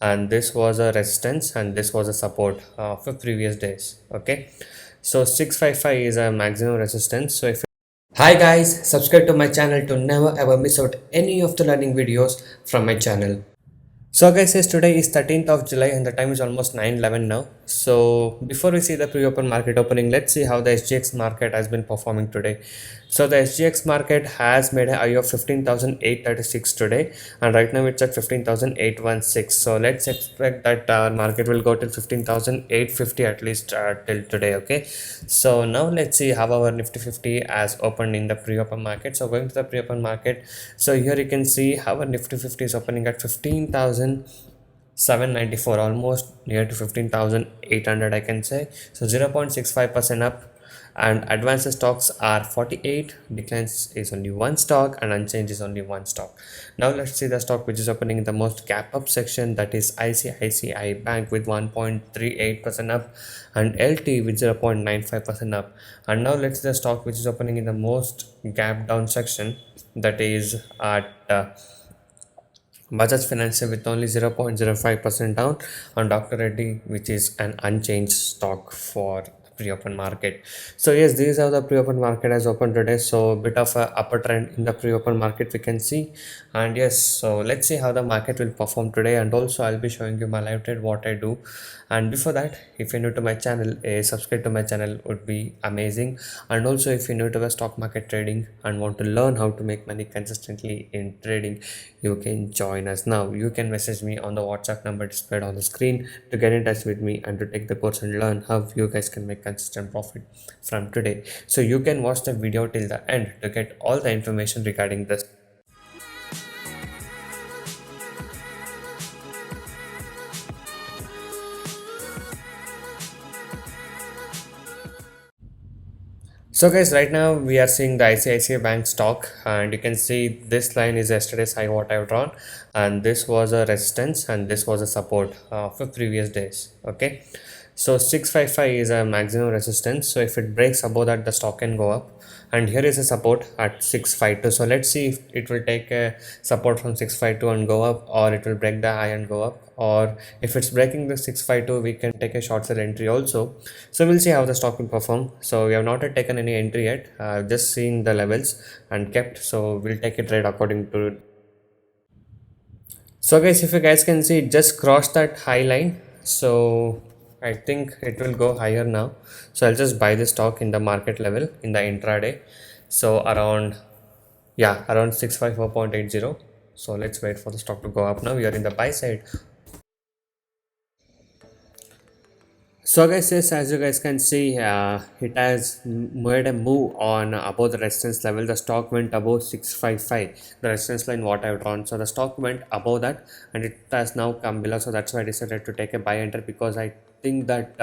and this was a resistance and this was a support for previous days. Okay, so 655 is a maximum resistance. So if hi guys, subscribe to my channel to never ever miss out any of the learning videos from my channel. So guys, yes, today is 13th of July and the time is almost 9:11 now. So before we see the pre-open market opening, let's see how the SGX market has been performing today. So the SGX market has made a high of 15,836 today, and right now it's at 15,816. So let's expect that market will go till 15,850 at least till today. Okay. So now let's see how our Nifty 50 has opened in the pre-open market. So going to the pre-open market, so here you can see how our Nifty 50 is opening at 15,794, almost near to 15,800 I can say. So 0.65% up, and advanced stocks are 48, declines is only one stock, and unchanged is only one stock. Now let's see the stock which is opening in the most gap up section, that is ICICI Bank with 1.38% up, and LT with 0.95% up. And now let's see the stock which is opening in the most gap down section, that is at Bajaj Financial with only 0.05% down, on Dr. Reddy, which is an unchanged stock for the pre-open market. So yes, these are the pre-open market has opened today. So a bit of a upper trend in the pre-open market we can see. And yes, so let's see how the market will perform today. And also I'll be showing you my live trade, what I do. And before that, if you're new to my channel, a subscribe to my channel would be amazing. And also if you're new to the stock market trading and want to learn how to make money consistently in trading, you can join us now. You can message me on the WhatsApp number displayed on the screen to get in touch with me and to take the course and learn how you guys can make consistent profit from today. So you can watch the video till the end to get all the information regarding this. So guys, right now we are seeing the ICICI Bank stock, and you can see this line is yesterday's high what I've drawn, and this was a resistance and this was a support for previous days. Okay, so 655 is a maximum resistance. So if it breaks above that, the stock can go up, and here is a support at 652. So let's see if it will take a support from 652 and go up, or it will break the high and go up, or if it's breaking the 652 we can take a short sell entry also. So we'll see how the stock will perform. So we have not yet taken any entry yet, just seen the levels and kept. So we'll take a trade according to. So guys, if you guys can see, it just crossed that high line. So I think it will go higher now. So I'll just buy the stock in the market level in the intraday. So around, yeah, around 654.80. So let's wait for the stock to go up. Now we are in the buy side. So guys, yes, as you guys can see, it has made a move on above the resistance level. The stock went above 655, the resistance line what I've drawn. So the stock went above that, and it has now come below. So that's why I decided to take a buy enter, because I think that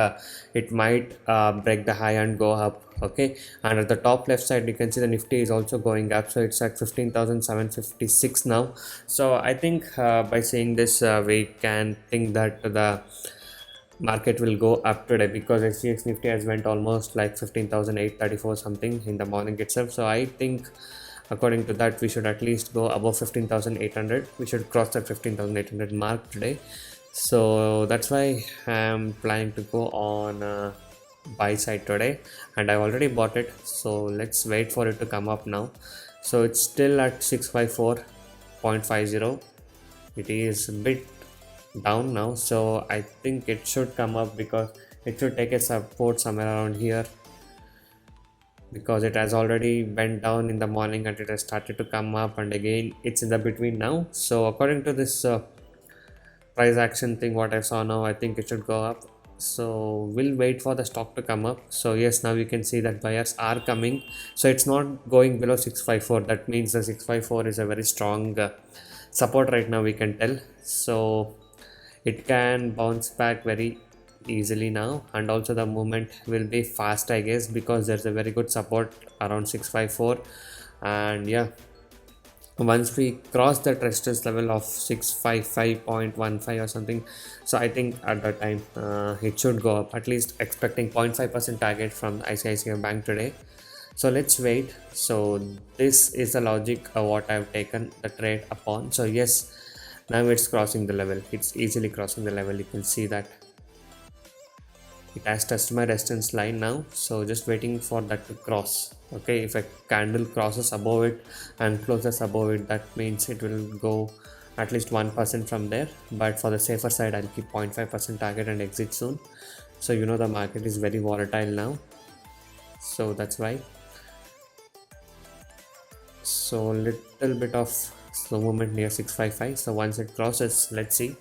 it might break the high and go up. Okay, and at the top left side you can see the Nifty is also going up. So it's at 15,756 now. So I think by saying this, we can think that the market will go up today, because SGX Nifty has went almost like 15,834 something in the morning itself. So I think according to that we should at least go above 15,800. We should cross that 15,800 mark today. So that's why I'm planning to go on buy side today, and I've already bought it. So let's wait for it to come up now. So it's still at 654.50. It is a bit down now, so I think it should come up, because it should take a support somewhere around here, because it has already went down in the morning and it has started to come up, and again it's in the between now. So according to this price action thing what I saw now, I think it should go up. So we'll wait for the stock to come up. So yes, now you can see that buyers are coming. So it's not going below 654. That means the 654 is a very strong support right now, we can tell. So it can bounce back very easily now, and also the movement will be fast, I guess, because there's a very good support around 654. And yeah, once we cross the resistance level of 655.15 or something, so I think at that time it should go up, at least expecting 0.5% target from ICICI Bank today. So let's wait. So this is the logic of what I've taken the trade upon. So yes, Now it's crossing the level, it's easily crossing the level. You can see that it has touched my resistance line now, so just waiting for that to cross. Okay, if a candle crosses above it and closes above it, that means it will go at least 1% from there. But for the safer side, I'll keep 0.5% target and exit soon. So you know the market is very volatile now, so that's why. So little bit of slow movement near 655. So once it crosses, let's see.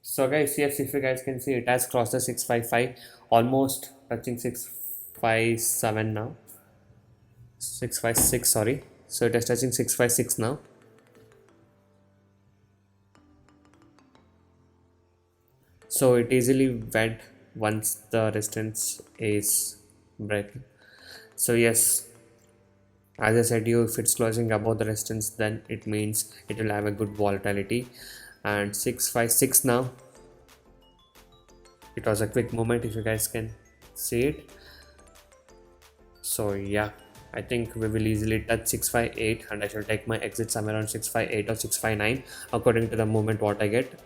So guys, yes, if you guys can see, it has crossed the 655, almost touching 657 now. 656, sorry. So it is touching 656 now. So it easily went once the resistance is breaking. So yes, as I said you, if it's closing above the resistance, then it means it will have a good volatility. And 656 now, it was a quick moment if you guys can see it. So yeah, I think we will easily touch 658 and I shall take my exit somewhere around 658 or 659 according to the movement what I get.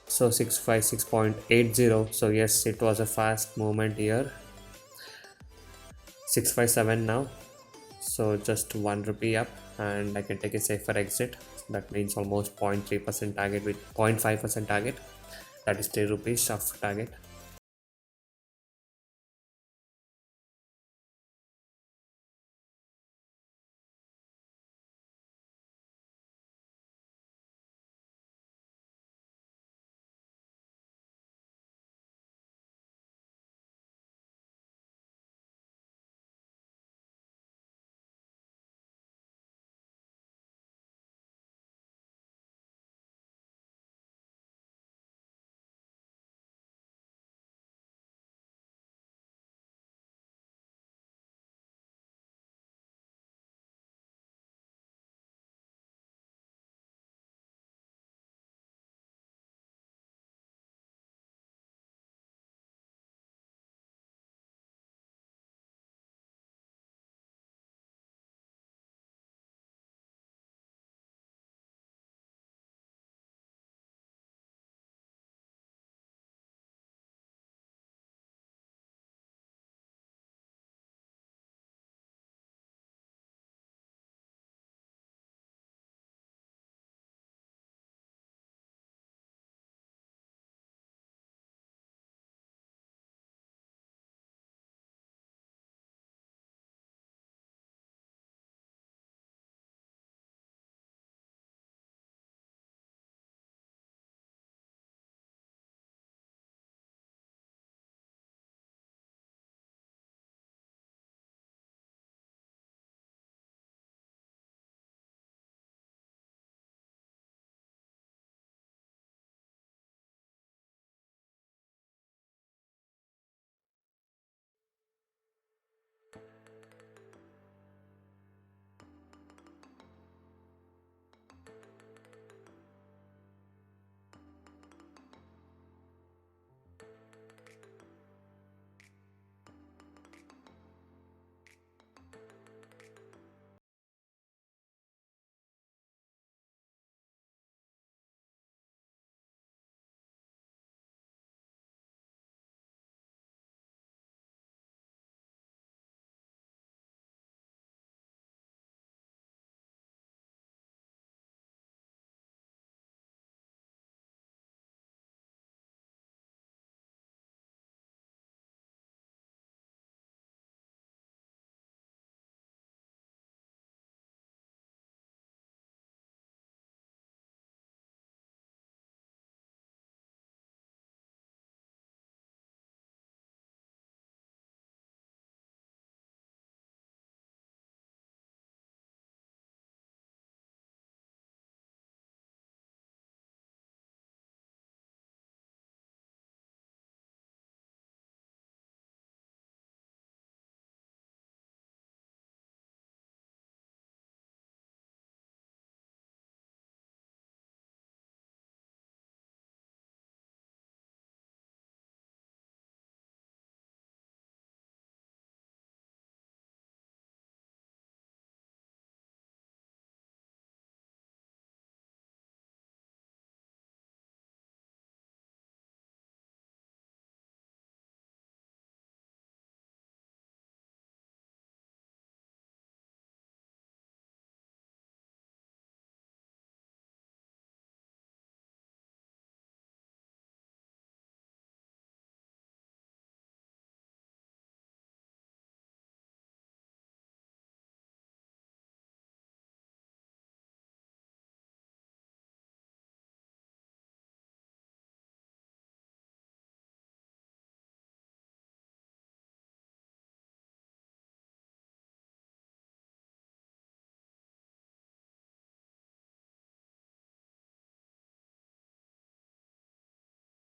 So 656.80. So yes, it was a fast movement here. 657 now. So just 1 rupee up and I can take a safer exit. That means almost 0.3% target with 0.5% target. That is 3 rupees of target.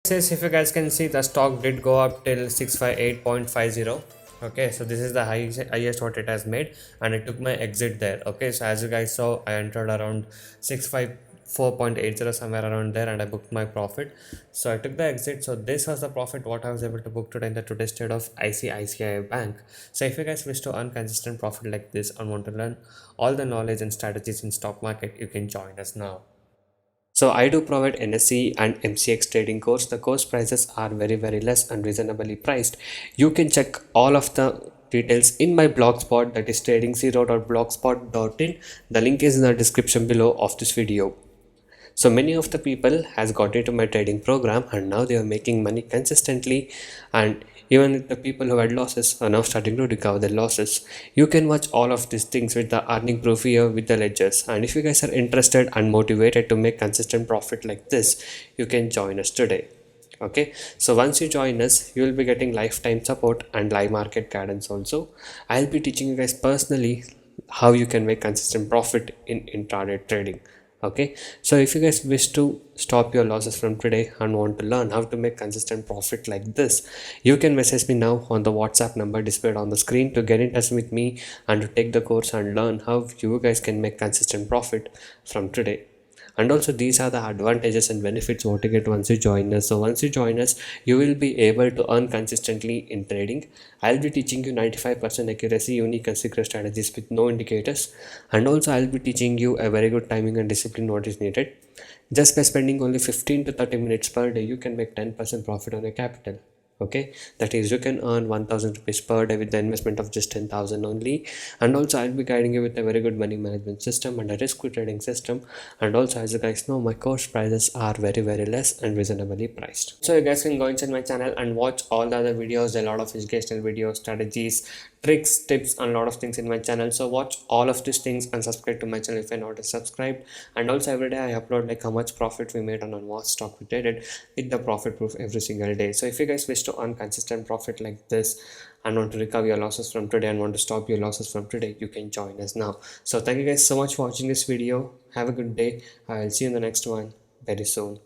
Says if you guys can see, the stock did go up till 658.50. Okay, so this is the highest what it has made, and I took my exit there. Okay, so as you guys saw, I entered around 654.80 somewhere around there, and I booked my profit. So I took the exit. So this was the profit what I was able to book today in the today's trade of ICICI Bank. So if you guys wish to earn consistent profit like this and want to learn all the knowledge and strategies in stock market, you can join us now. So I do provide NSE and MCX trading course. The course prices are very less and reasonably priced. You can check all of the details in my blogspot, that is tradingzero.blogspot.in. The link is in the description below of this video. So many of the people has got into my trading program, and now they are making money consistently, and even the people who had losses are now starting to recover their losses. You can watch all of these things with the earning proof here with the ledgers, and if you guys are interested and motivated to make consistent profit like this, you can join us today. Okay, so once you join us, you will be getting lifetime support and live market guidance also. I'll be teaching you guys personally how you can make consistent profit in intraday trading. Okay, so if you guys wish to stop your losses from today and want to learn how to make consistent profit like this, you can message me now on the WhatsApp number displayed on the screen to get in touch with me and to take the course and learn how you guys can make consistent profit from today. And also, these are the advantages and benefits what you get once you join us. So once you join us, you will be able to earn consistently in trading. I'll be teaching you 95% accuracy, unique and secret strategies with no indicators, and also I'll be teaching you a very good timing and discipline what is needed. Just by spending only 15 to 30 minutes per day, you can make 10% profit on your capital. Okay, that is, you can earn 1000 rupees per day with the investment of just 10,000 only. And also I'll be guiding you with a very good money management system and a risk trading system. And also, as you guys know, my course prices are very less and reasonably priced. So you guys can go inside my channel and watch all the other videos, a lot of educational videos, strategies, tricks, tips, and a lot of things in my channel. So watch all of these things and subscribe to my channel if you're not subscribed. And also every day I upload like how much profit we made on what stock we traded with the profit proof every single day. So if you guys wish to earn consistent profit like this and want to recover your losses from today and want to stop your losses from today, you can join us now. So thank you guys so much for watching this video. Have a good day. I'll see you in the next one very soon.